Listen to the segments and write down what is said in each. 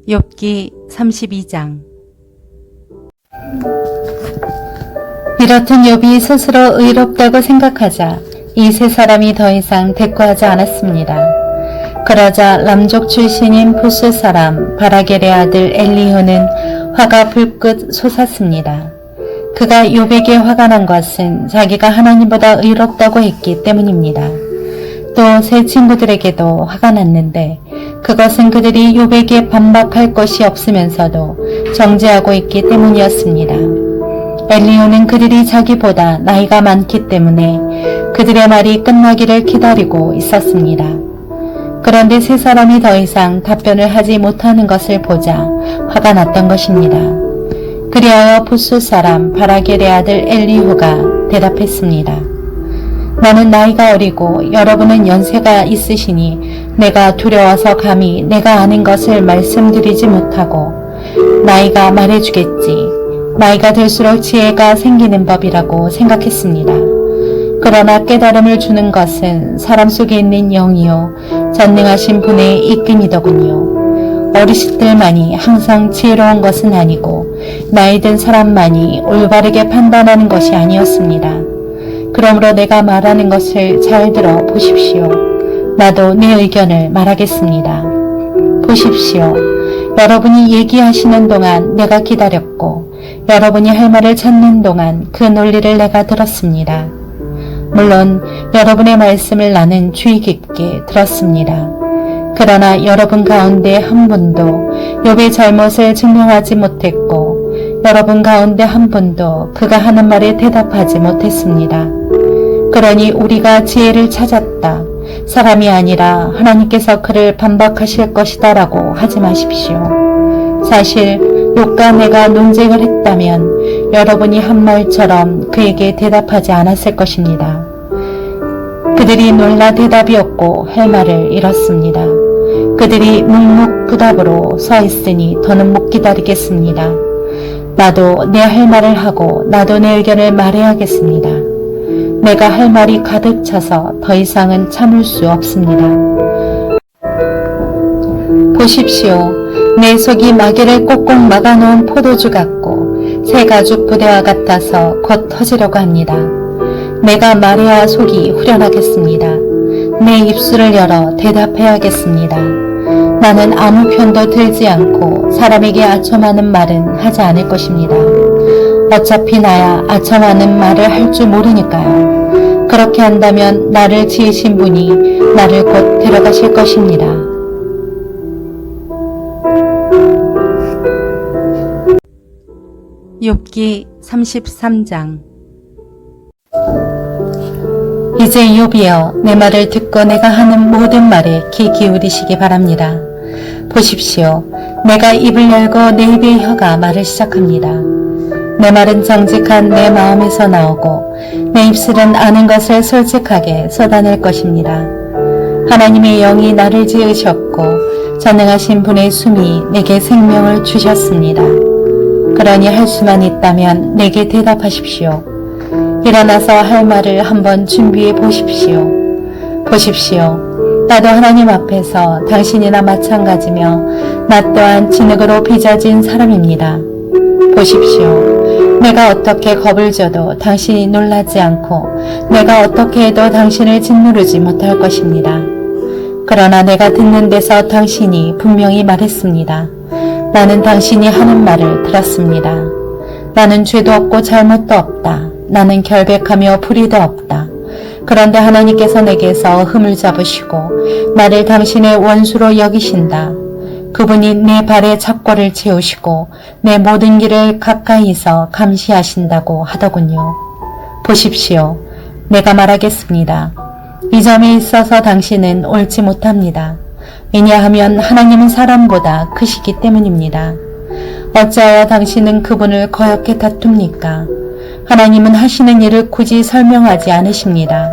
욥기 32장. 이렇듯 욥이 스스로 의롭다고 생각하자 이 세 사람이 더 이상 대꾸하지 않았습니다. 그러자 람족 출신인 부스 사람 바라겔의 아들 엘리후는 화가 불긋 솟았습니다. 그가 욥에게 화가 난 것은 자기가 하나님보다 의롭다고 했기 때문입니다. 또 세 친구들에게도 화가 났는데 그것은 그들이 욥에게 반박할 것이 없으면서도 정죄하고 있기 때문이었습니다. 엘리후는 그들이 자기보다 나이가 많기 때문에 그들의 말이 끝나기를 기다리고 있었습니다. 그런데 세 사람이 더 이상 답변을 하지 못하는 것을 보자 화가 났던 것입니다. 그리하여 부스 사람 바라겔의 아들 엘리후가 대답했습니다. 나는 나이가 어리고 여러분은 연세가 있으시니 내가 두려워서 감히 내가 아는 것을 말씀드리지 못하고 나이가 말해주겠지. 나이가 들수록 지혜가 생기는 법이라고 생각했습니다. 그러나 깨달음을 주는 것은 사람 속에 있는 영이요 전능하신 분의 이낌이더군요. 어르신들만이 항상 지혜로운 것은 아니고 나이 든 사람만이 올바르게 판단하는 것이 아니었습니다. 그러므로 내가 말하는 것을 잘 들어 보십시오. 나도 내 의견을 말하겠습니다. 보십시오. 여러분이 얘기하시는 동안 내가 기다렸고 여러분이 할 말을 찾는 동안 그 논리를 내가 들었습니다. 물론 여러분의 말씀을 나는 주의 깊게 들었습니다. 그러나 여러분 가운데 한 분도 욥의 잘못을 증명하지 못했고 여러분 가운데 한 분도 그가 하는 말에 대답하지 못했습니다. 그러니 우리가 지혜를 찾았다. 사람이 아니라 하나님께서 그를 반박하실 것이다 라고 하지 마십시오. 사실 욥과 내가 논쟁을 했다면 여러분이 한 말처럼 그에게 대답하지 않았을 것입니다. 그들이 놀라 대답이 없고 할 말을 잃었습니다. 그들이 묵묵부답으로 서 있으니 더는 못 기다리겠습니다. 나도 내 할 말을 하고 나도 내 의견을 말해야겠습니다. 내가 할 말이 가득 차서 더 이상은 참을 수 없습니다. 보십시오. 내 속이 마개를 꼭꼭 막아놓은 포도주 같고 새 가죽 부대와 같아서 곧 터지려고 합니다. 내가 말해야 속이 후련하겠습니다. 내 입술을 열어 대답해야겠습니다. 나는 아무 편도 들지 않고 사람에게 아첨하는 말은 하지 않을 것입니다. 어차피 나야 아첨하는 말을 할 줄 모르니까요. 그렇게 한다면 나를 지으신 분이 나를 곧 데려가실 것입니다. 욥기 33장. 이제 욥이여 내 말을 듣고 내가 하는 모든 말에 귀 기울이시기 바랍니다. 보십시오. 내가 입을 열고 내 입의 혀가 말을 시작합니다. 내 말은 정직한 내 마음에서 나오고 내 입술은 아는 것을 솔직하게 쏟아낼 것입니다. 하나님의 영이 나를 지으셨고 전능하신 분의 숨이 내게 생명을 주셨습니다. 그러니 할 수만 있다면 내게 대답하십시오. 일어나서 할 말을 한번 준비해 보십시오. 보십시오. 나도 하나님 앞에서 당신이나 마찬가지며 나 또한 진흙으로 빚어진 사람입니다. 보십시오. 내가 어떻게 겁을 줘도 당신이 놀라지 않고 내가 어떻게 해도 당신을 짓누르지 못할 것입니다. 그러나 내가 듣는 데서 당신이 분명히 말했습니다. 나는 당신이 하는 말을 들었습니다. 나는 죄도 없고 잘못도 없다. 나는 결백하며 불의도 없다. 그런데 하나님께서 내게서 흠을 잡으시고 나를 당신의 원수로 여기신다. 그분이 내 발에 착고를 채우시고 내 모든 길을 가까이서 감시하신다고 하더군요. 보십시오. 내가 말하겠습니다. 이 점에 있어서 당신은 옳지 못합니다. 왜냐하면 하나님은 사람보다 크시기 때문입니다. 어찌하여 당신은 그분을 거역해 다툽니까? 하나님은 하시는 일을 굳이 설명하지 않으십니다.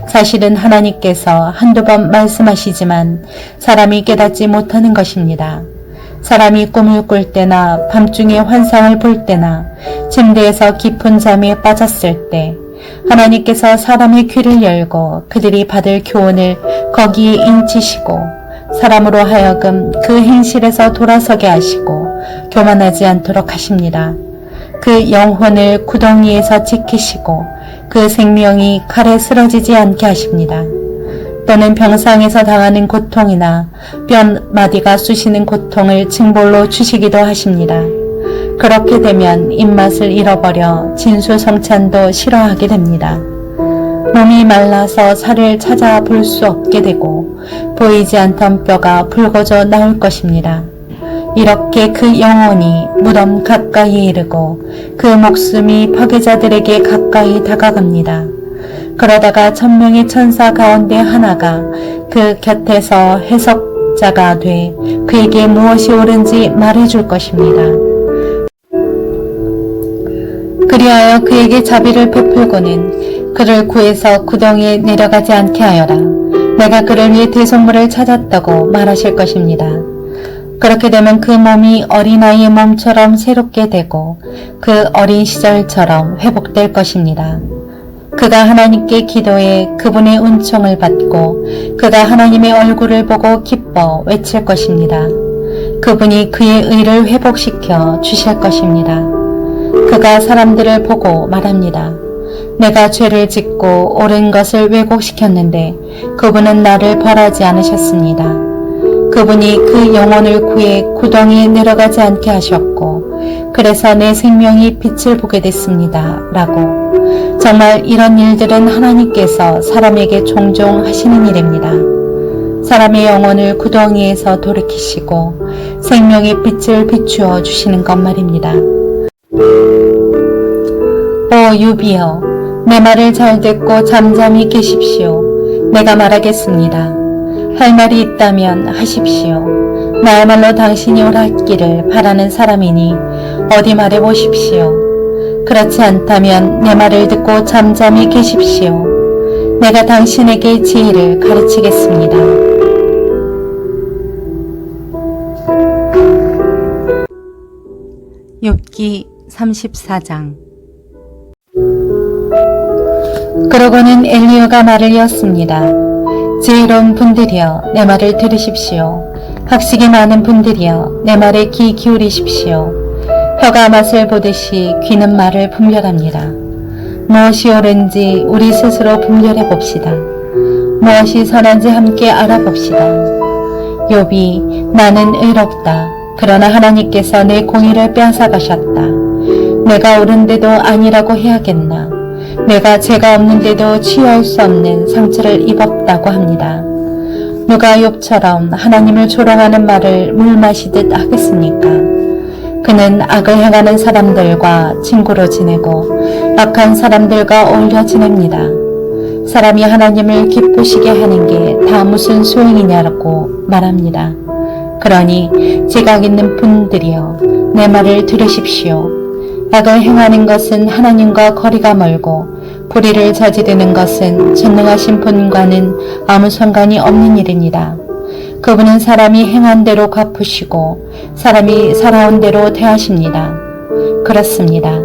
사실은 하나님께서 한두 번 말씀하시지만 사람이 깨닫지 못하는 것입니다. 사람이 꿈을 꿀 때나 밤중에 환상을 볼 때나 침대에서 깊은 잠에 빠졌을 때 하나님께서 사람의 귀를 열고 그들이 받을 교훈을 거기에 인치시고 사람으로 하여금 그 행실에서 돌아서게 하시고 교만하지 않도록 하십니다. 그 영혼을 구덩이에서 지키시고 그 생명이 칼에 쓰러지지 않게 하십니다. 또는 병상에서 당하는 고통이나 뼈마디가 쑤시는 고통을 징벌로 주시기도 하십니다. 그렇게 되면 입맛을 잃어버려 진수성찬도 싫어하게 됩니다. 몸이 말라서 살을 찾아볼 수 없게 되고 보이지 않던 뼈가 붉어져 나올 것입니다. 이렇게 그 영혼이 무덤 가까이에 이르고 그 목숨이 파괴자들에게 가까이 다가갑니다. 그러다가 1000명의 천사 가운데 하나가 그 곁에서 해석자가 돼 그에게 무엇이 옳은지 말해줄 것입니다. 그리하여 그에게 자비를 베풀고는 그를 구해서 구덩이에 내려가지 않게 하여라. 내가 그를 위해 대속물을 찾았다고 말하실 것입니다. 그렇게 되면 그 몸이 어린아이의 몸처럼 새롭게 되고 그 어린 시절처럼 회복될 것입니다. 그가 하나님께 기도해 그분의 은총을 받고 그가 하나님의 얼굴을 보고 기뻐 외칠 것입니다. 그분이 그의 의를 회복시켜 주실 것입니다. 그가 사람들을 보고 말합니다. 내가 죄를 짓고 옳은 것을 왜곡시켰는데 그분은 나를 벌하지 않으셨습니다. 그분이 그 영혼을 구해 구덩이에 내려가지 않게 하셨고 그래서 내 생명이 빛을 보게 됐습니다. 라고. 정말 이런 일들은 하나님께서 사람에게 종종 하시는 일입니다. 사람의 영혼을 구덩이에서 돌이키시고 생명의 빛을 비추어 주시는 것 말입니다. 오 유비여, 내 말을 잘 듣고 잠잠히 계십시오. 내가 말하겠습니다. 할 말이 있다면 하십시오. 나야말로 당신이 옳았기를 바라는 사람이니 어디 말해보십시오. 그렇지 않다면 내 말을 듣고 잠잠히 계십시오. 내가 당신에게 지혜를 가르치겠습니다. 욥기 34장. 그러고는 엘리야가 말을 이었습니다. 지혜로운 분들이여 내 말을 들으십시오. 학식이 많은 분들이여 내 말에 귀 기울이십시오. 혀가 맛을 보듯이 귀는 말을 분별합니다. 무엇이 옳은지 우리 스스로 분별해 봅시다. 무엇이 선한지 함께 알아봅시다. 욥이 나는 의롭다. 그러나 하나님께서 내 공의를 빼앗아가셨다. 내가 옳은데도 아니라고 해야겠나. 내가 죄가 없는데도 치유할 수 없는 상처를 입었다고 합니다. 누가 욥처럼 하나님을 조롱하는 말을 물 마시듯 하겠습니까? 그는 악을 행하는 사람들과 친구로 지내고 악한 사람들과 어울려 지냅니다. 사람이 하나님을 기쁘시게 하는 게 다 무슨 소용이냐고 말합니다. 그러니 지각 있는 분들이여 내 말을 들으십시오. 악을 행하는 것은 하나님과 거리가 멀고 불의를 저지르는 것은 전능하신 분과는 아무 상관이 없는 일입니다. 그분은 사람이 행한 대로 갚으시고 사람이 살아온 대로 대하십니다. 그렇습니다.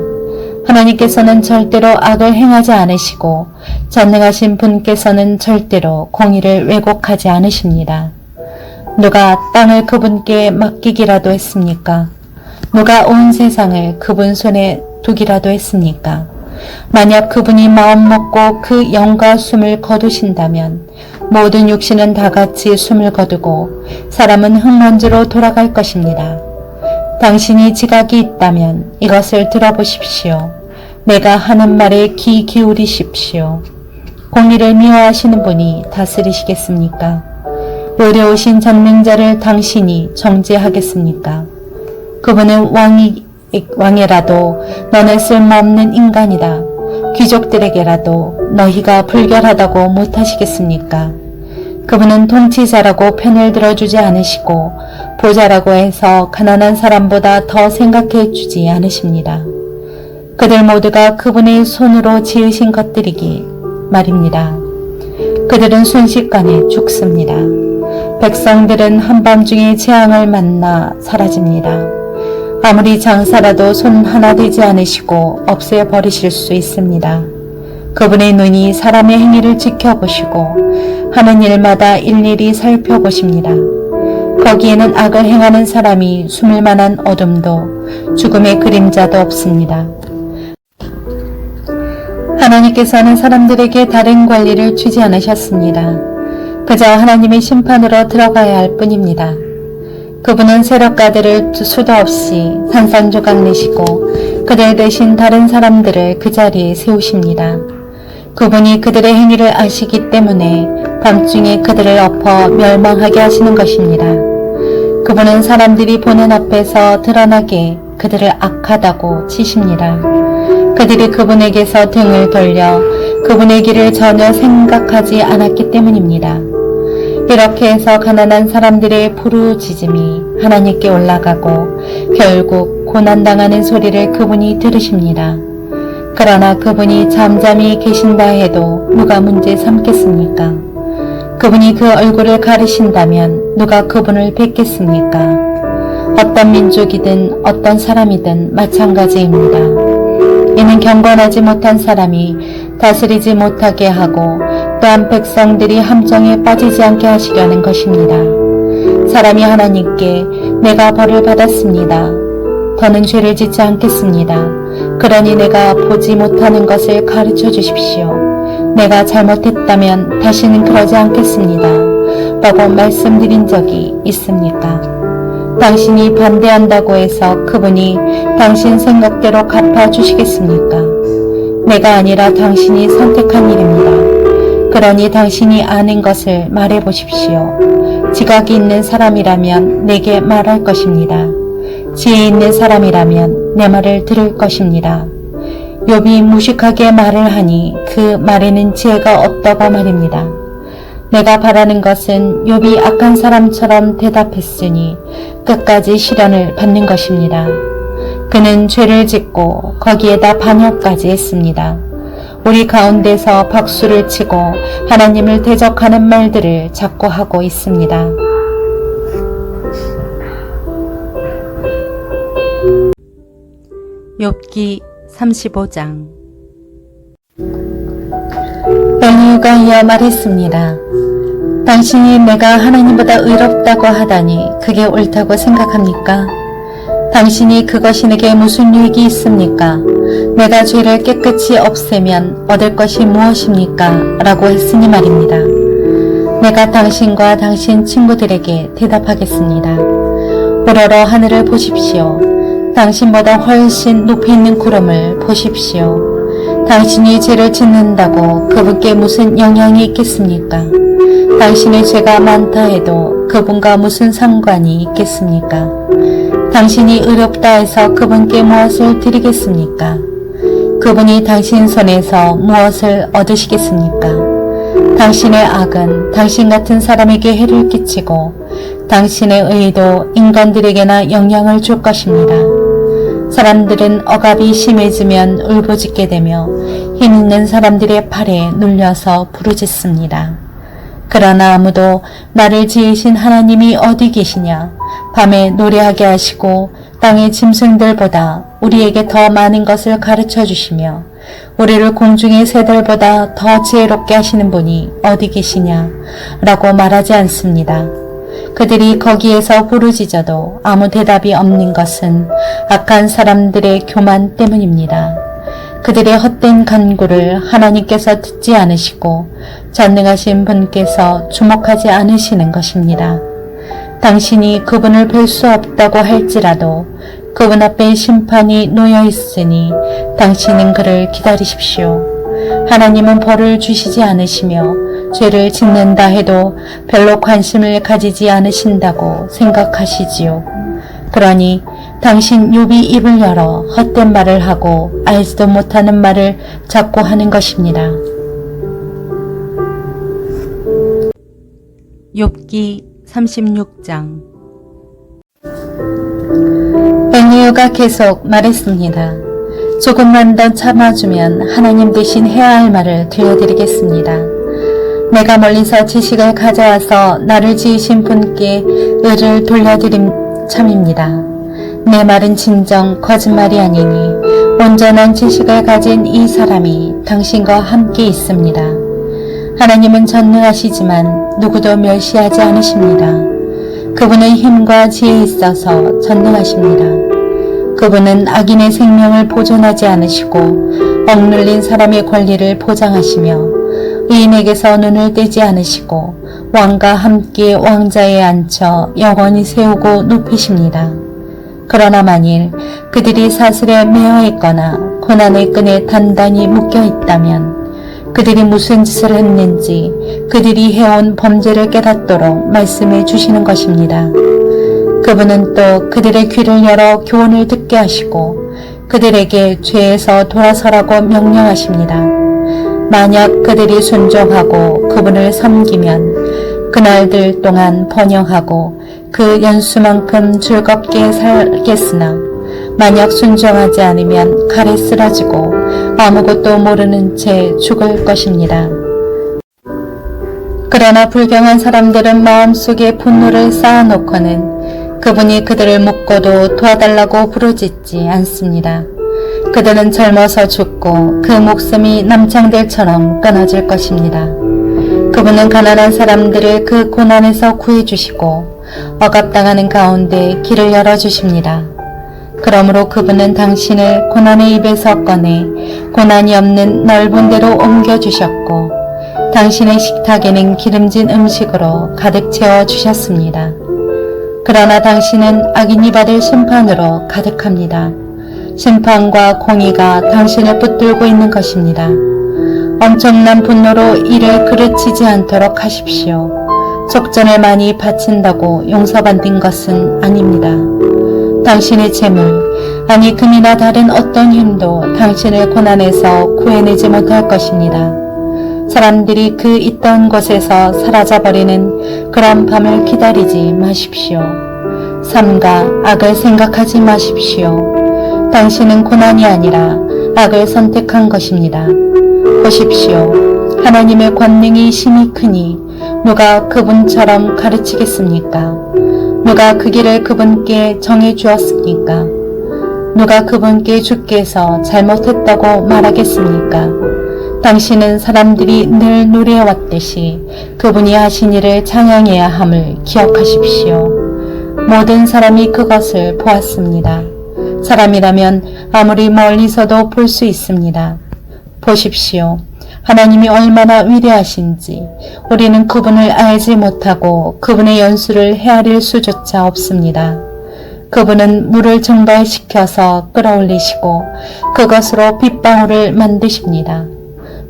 하나님께서는 절대로 악을 행하지 않으시고 전능하신 분께서는 절대로 공의를 왜곡하지 않으십니다. 누가 땅을 그분께 맡기기라도 했습니까? 누가 온 세상을 그분 손에 두기라도 했습니까? 만약 그분이 마음 먹고 그 영과 숨을 거두신다면 모든 육신은 다 같이 숨을 거두고 사람은 흙먼지로 돌아갈 것입니다. 당신이 지각이 있다면 이것을 들어보십시오. 내가 하는 말에 귀 기울이십시오. 공의를 미워하시는 분이 다스리시겠습니까? 의로우신 전능자를 당신이 정죄하겠습니까? 그분은 왕이라도 너는 쓸모없는 인간이다. 귀족들에게라도 너희가 불결하다고 못하시겠습니까? 그분은 통치자라고 편을 들어주지 않으시고 보좌라고 해서 가난한 사람보다 더 생각해 주지 않으십니다. 그들 모두가 그분의 손으로 지으신 것들이기 말입니다. 그들은 순식간에 죽습니다. 백성들은 한밤중에 재앙을 만나 사라집니다. 아무리 장사라도 손 하나 대지 않으시고 없애버리실 수 있습니다. 그분의 눈이 사람의 행위를 지켜보시고 하는 일마다 일일이 살펴보십니다. 거기에는 악을 행하는 사람이 숨을 만한 어둠도 죽음의 그림자도 없습니다. 하나님께서는 사람들에게 다른 권리를 주지 않으셨습니다. 그저 하나님의 심판으로 들어가야 할 뿐입니다. 그분은 세력가들을 수도 없이 산산조각 내시고 그들 대신 다른 사람들을 그 자리에 세우십니다. 그분이 그들의 행위를 아시기 때문에 밤중에 그들을 엎어 멸망하게 하시는 것입니다. 그분은 사람들이 보는 앞에서 드러나게 그들을 악하다고 치십니다. 그들이 그분에게서 등을 돌려 그분의 길을 전혀 생각하지 않았기 때문입니다. 이렇게 해서 가난한 사람들의 부르짖음이 하나님께 올라가고 결국 고난당하는 소리를 그분이 들으십니다. 그러나 그분이 잠잠히 계신다 해도 누가 문제 삼겠습니까? 그분이 그 얼굴을 가리신다면 누가 그분을 뵙겠습니까? 어떤 민족이든 어떤 사람이든 마찬가지입니다. 이는 경건하지 못한 사람이 다스리지 못하게 하고 또한 백성들이 함정에 빠지지 않게 하시려는 것입니다. 사람이 하나님께 내가 벌을 받았습니다. 더는 죄를 짓지 않겠습니다. 그러니 내가 보지 못하는 것을 가르쳐 주십시오. 내가 잘못했다면 다시는 그러지 않겠습니다. 라고 말씀드린 적이 있습니까? 당신이 반대한다고 해서 그분이 당신 생각대로 갚아주시겠습니까? 내가 아니라 당신이 선택한 일입니다. 그러니 당신이 아는 것을 말해보십시오. 지각이 있는 사람이라면 내게 말할 것입니다. 지혜 있는 사람이라면 내 말을 들을 것입니다. 욥이 무식하게 말을 하니 그 말에는 지혜가 없다고 말입니다. 내가 바라는 것은 욥이 악한 사람처럼 대답했으니 끝까지 시련을 받는 것입니다. 그는 죄를 짓고 거기에다 반역까지 했습니다. 우리 가운데서 박수를 치고 하나님을 대적하는 말들을 자꾸 하고 있습니다. 욥기 35장. 엘리후가 이어 말했습니다. 당신이 내가 하나님보다 의롭다고 하다니 그게 옳다고 생각합니까? 당신이 그것이 내게 무슨 유익이 있습니까? 내가 죄를 깨끗이 없애면 얻을 것이 무엇입니까? 라고 했으니 말입니다. 내가 당신과 당신 친구들에게 대답하겠습니다. 우러러 하늘을 보십시오. 당신보다 훨씬 높이 있는 구름을 보십시오. 당신이 죄를 짓는다고 그분께 무슨 영향이 있겠습니까? 당신의 죄가 많다 해도 그분과 무슨 상관이 있겠습니까? 당신이 의롭다 해서 그분께 무엇을 드리겠습니까? 그분이 당신 손에서 무엇을 얻으시겠습니까? 당신의 악은 당신 같은 사람에게 해를 끼치고 당신의 의도 인간들에게나 영향을 줄 것입니다. 사람들은 억압이 심해지면 울부짖게 되며 힘 있는 사람들의 팔에 눌려서 부르짖습니다. 그러나 아무도 나를 지으신 하나님이 어디 계시냐? 밤에 노래하게 하시고 땅의 짐승들보다 우리에게 더 많은 것을 가르쳐 주시며 우리를 공중의 새들보다 더 지혜롭게 하시는 분이 어디 계시냐? 라고 말하지 않습니다. 그들이 거기에서 부르짖어도 아무 대답이 없는 것은 악한 사람들의 교만 때문입니다. 그들의 헛된 간구를 하나님께서 듣지 않으시고 전능하신 분께서 주목하지 않으시는 것입니다. 당신이 그분을 뵐 수 없다고 할지라도 그분 앞에 심판이 놓여 있으니 당신은 그를 기다리십시오. 하나님은 벌을 주시지 않으시며 죄를 짓는다 해도 별로 관심을 가지지 않으신다고 생각하시지요. 그러니 당신 욥이 입을 열어 헛된 말을 하고 알지도 못하는 말을 자꾸 하는 것입니다. 욥기 36장. 엘리후가 계속 말했습니다. 조금만 더 참아주면 하나님 대신 해야 할 말을 들려드리겠습니다. 내가 멀리서 지식을 가져와서 나를 지으신 분께 의를 돌려드림 참입니다. 내 말은 진정 거짓말이 아니니 온전한 지식을 가진 이 사람이 당신과 함께 있습니다. 하나님은 전능하시지만 누구도 멸시하지 않으십니다. 그분은 힘과 지혜 있어서 전능하십니다. 그분은 악인의 생명을 보존하지 않으시고 억눌린 사람의 권리를 보장하시며 의인에게서 눈을 떼지 않으시고 왕과 함께 왕자에 앉혀 영원히 세우고 높이십니다. 그러나 만일 그들이 사슬에 매어 있거나 고난의 끈에 단단히 묶여 있다면 그들이 무슨 짓을 했는지 그들이 해온 범죄를 깨닫도록 말씀해 주시는 것입니다. 그분은 또 그들의 귀를 열어 교훈을 듣게 하시고 그들에게 죄에서 돌아서라고 명령하십니다. 만약 그들이 순종하고 그분을 섬기면 그날들 동안 번영하고 그 연수만큼 즐겁게 살겠으나 만약 순종하지 않으면 칼에 쓰러지고 아무것도 모르는 채 죽을 것입니다. 그러나 불경한 사람들은 마음속에 분노를 쌓아놓고는 그분이 그들을 묶고도 도와달라고 부르짖지 않습니다. 그들은 젊어서 죽고 그 목숨이 남창들처럼 끊어질 것입니다. 그분은 가난한 사람들을 그 고난에서 구해주시고 억압당하는 가운데 길을 열어주십니다. 그러므로 그분은 당신을 고난의 입에서 꺼내 고난이 없는 넓은 데로 옮겨주셨고 당신의 식탁에는 기름진 음식으로 가득 채워주셨습니다. 그러나 당신은 악인이 받을 심판으로 가득합니다. 심판과 공의가 당신을 붙들고 있는 것입니다. 엄청난 분노로 이를 그르치지 않도록 하십시오. 속전을 많이 바친다고 용서받는 것은 아닙니다. 당신의 재물, 아니 금이나 다른 어떤 힘도 당신을 고난에서 구해내지 못할 것입니다. 사람들이 그 있던 곳에서 사라져버리는 그런 밤을 기다리지 마십시오. 삶과 악을 생각하지 마십시오. 당신은 고난이 아니라 악을 선택한 것입니다. 보십시오. 하나님의 권능이 심히 크니 누가 그분처럼 가르치겠습니까? 누가 그 길을 그분께 정해 주었습니까? 누가 그분께 주께서 잘못했다고 말하겠습니까? 당신은 사람들이 늘 노래해왔듯이 그분이 하신 일을 찬양해야 함을 기억하십시오. 모든 사람이 그것을 보았습니다. 사람이라면 아무리 멀리서도 볼 수 있습니다. 보십시오. 하나님이 얼마나 위대하신지 우리는 그분을 알지 못하고 그분의 연수를 헤아릴 수조차 없습니다. 그분은 물을 증발시켜서 끌어올리시고 그것으로 빗방울을 만드십니다.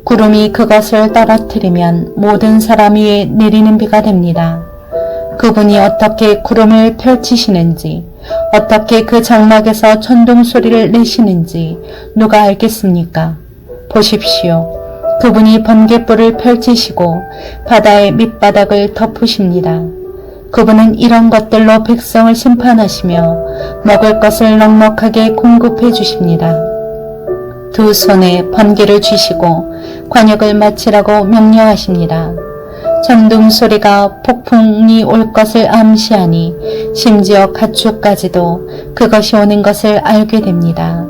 구름이 그것을 떨어뜨리면 모든 사람 위에 내리는 비가 됩니다. 그분이 어떻게 구름을 펼치시는지 어떻게 그 장막에서 천둥 소리를 내시는지 누가 알겠습니까? 보십시오. 그분이 번갯불을 펼치시고 바다의 밑바닥을 덮으십니다. 그분은 이런 것들로 백성을 심판하시며 먹을 것을 넉넉하게 공급해 주십니다. 두 손에 번개를 쥐시고 관역을 마치라고 명령하십니다. 천둥 소리가 폭풍이 올 것을 암시하니 심지어 가축까지도 그것이 오는 것을 알게 됩니다.